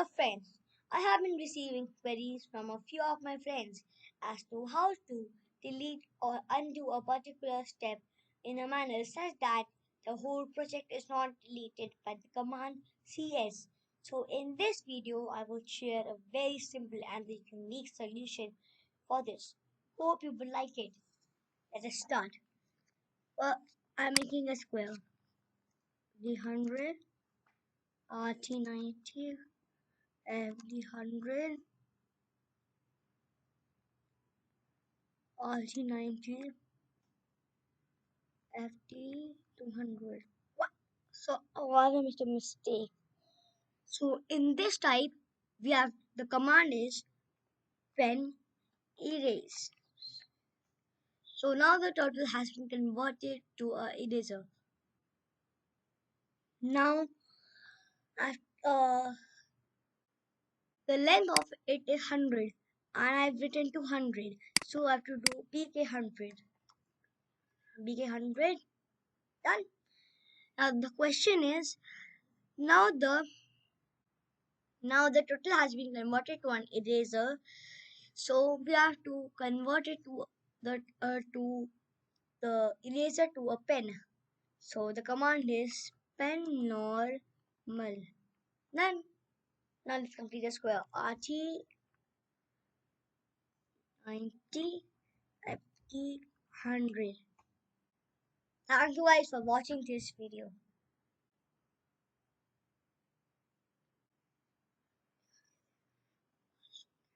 Dear friends, I have been receiving queries from a few of my friends as to how to delete or undo a particular step in a manner such that the whole project is not deleted by the command cs. So in this video, I will share a very simple and unique solution for this. Hope you will like it. Let us start. Well, I'm making a square. 300, RT90, FD100, RT90, FD200. What? So, I made a mistake. So, in this type, we have the command is pen erase. So now the turtle has been converted to a eraser. Now, uh, the length of it is 100, and I've written 200. So I have to do BK100. BK100 done. Now the question is, now the now the turtle has been converted to an eraser. So we have to convert it to the eraser to a pen. So the command is Pennormal. Then now let's complete the square. RT 90 FT 100. Thank you guys for watching this video.